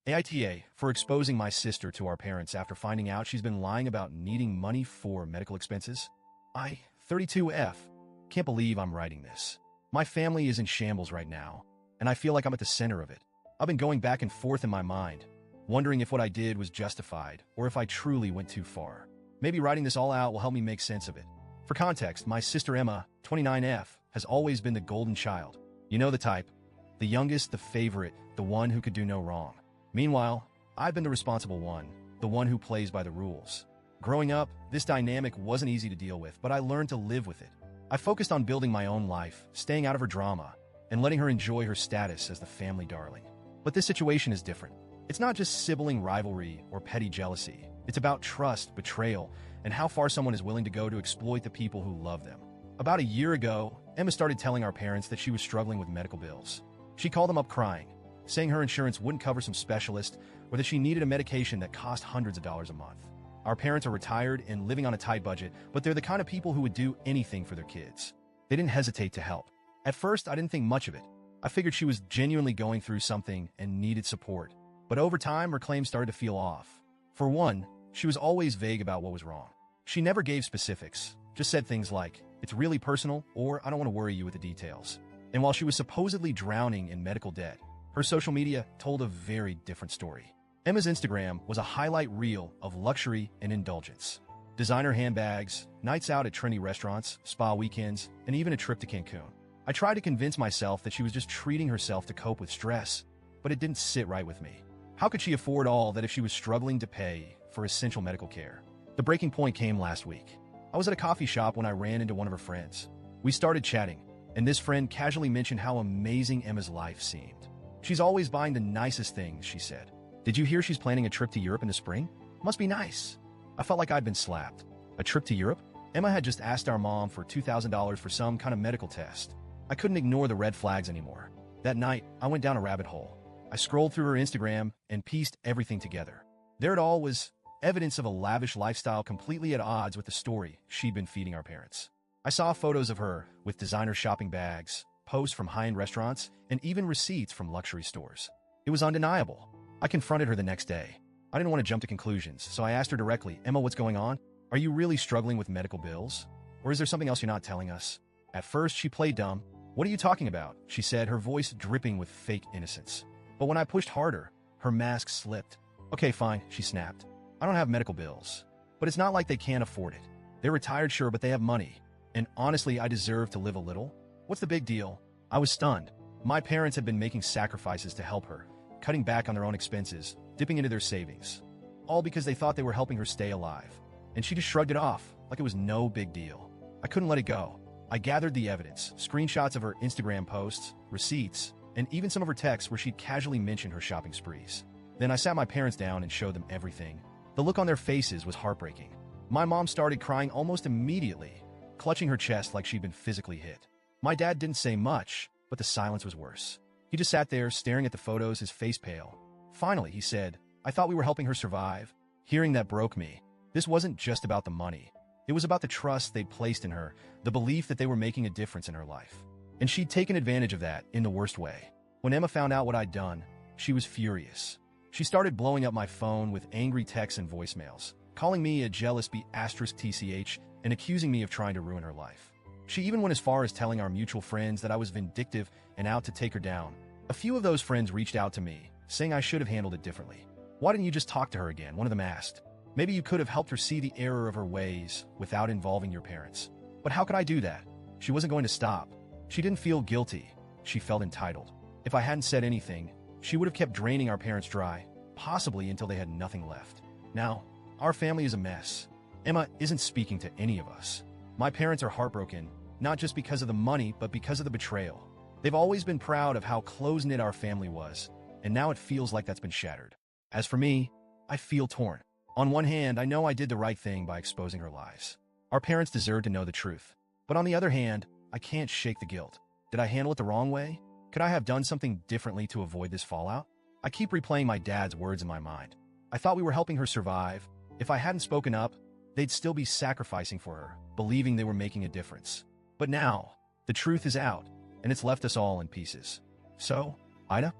AITA for exposing my sister to our parents after finding out she's been lying about needing money for medical expenses. 32F. Can't believe I'm writing this. My family is in shambles right now, and I feel like I'm at the center of it. I've been going back and forth in my mind, wondering if what I did was justified or if I truly went too far. Maybe writing this all out will help me make sense of it. For context, my sister Emma, 29F, has always been the golden child. You know the type. The youngest, the favorite, the one who could do no wrong. Meanwhile, I've been the responsible one, the one who plays by the rules. Growing up, this dynamic wasn't easy to deal with, but I learned to live with it. I focused on building my own life, staying out of her drama, and letting her enjoy her status as the family darling. But this situation is different. It's not just sibling rivalry or petty jealousy. It's about trust, betrayal, and how far someone is willing to go to exploit the people who love them. About a year ago, Emma started telling our parents that she was struggling with medical bills. She called them up crying, saying her insurance wouldn't cover some specialist or that she needed a medication that cost hundreds of dollars a month. Our parents are retired and living on a tight budget, but they're the kind of people who would do anything for their kids. They didn't hesitate to help. At first, I didn't think much of it. I figured she was genuinely going through something and needed support. But over time, her claims started to feel off. For one, she was always vague about what was wrong. She never gave specifics, just said things like, "It's really personal," or "I don't want to worry you with the details." And while she was supposedly drowning in medical debt, her social media told a very different story. Emma's Instagram was a highlight reel of luxury and indulgence. Designer handbags, nights out at trendy restaurants, spa weekends, and even a trip to Cancun. I tried to convince myself that she was just treating herself to cope with stress, but it didn't sit right with me. How could she afford all that if she was struggling to pay for essential medical care? The breaking point came last week. I was at a coffee shop when I ran into one of her friends. We started chatting, and this friend casually mentioned how amazing Emma's life seemed. "She's always buying the nicest things," she said. "Did you hear she's planning a trip to Europe in the spring? Must be nice." I felt like I'd been slapped. A trip to Europe? Emma had just asked our mom for $2,000 for some kind of medical test. I couldn't ignore the red flags anymore. That night, I went down a rabbit hole. I scrolled through her Instagram and pieced everything together. There it all was, evidence of a lavish lifestyle completely at odds with the story she'd been feeding our parents. I saw photos of her with designer shopping bags, posts from high-end restaurants, and even receipts from luxury stores. It was undeniable. I confronted her the next day. I didn't want to jump to conclusions, so I asked her directly, "Emma, what's going on? Are you really struggling with medical bills? Or is there something else you're not telling us?" At first, she played dumb. "What are you talking about?" she said, her voice dripping with fake innocence. But when I pushed harder, her mask slipped. "Okay, fine," she snapped. "I don't have medical bills. But it's not like they can't afford it. They're retired, sure, but they have money. And honestly, I deserve to live a little. What's the big deal?" I was stunned. My parents had been making sacrifices to help her, cutting back on their own expenses, dipping into their savings, all because they thought they were helping her stay alive. And she just shrugged it off, like it was no big deal. I couldn't let it go. I gathered the evidence, screenshots of her Instagram posts, receipts, and even some of her texts where she'd casually mentioned her shopping sprees. Then I sat my parents down and showed them everything. The look on their faces was heartbreaking. My mom started crying almost immediately, clutching her chest like she'd been physically hit. My dad didn't say much, but the silence was worse. He just sat there staring at the photos, his face pale. Finally, he said, "I thought we were helping her survive." Hearing that broke me. This wasn't just about the money. It was about the trust they'd placed in her, the belief that they were making a difference in her life. And she'd taken advantage of that in the worst way. When Emma found out what I'd done, she was furious. She started blowing up my phone with angry texts and voicemails, calling me a jealous *TCH and accusing me of trying to ruin her life. She even went as far as telling our mutual friends that I was vindictive and out to take her down. A few of those friends reached out to me, saying I should have handled it differently. "Why didn't you just talk to her again?" one of them asked. "Maybe you could have helped her see the error of her ways without involving your parents." But how could I do that? She wasn't going to stop. She didn't feel guilty. She felt entitled. If I hadn't said anything, she would have kept draining our parents dry, possibly until they had nothing left. Now, our family is a mess. Emma isn't speaking to any of us. My parents are heartbroken, not just because of the money, but because of the betrayal. They've always been proud of how close-knit our family was, and now it feels like that's been shattered. As for me, I feel torn. On one hand, I know I did the right thing by exposing her lies. Our parents deserve to know the truth. But on the other hand, I can't shake the guilt. Did I handle it the wrong way? Could I have done something differently to avoid this fallout? I keep replaying my dad's words in my mind. I thought we were helping her survive. If I hadn't spoken up, they'd still be sacrificing for her, believing they were making a difference. But now, the truth is out, and it's left us all in pieces. So, Ida?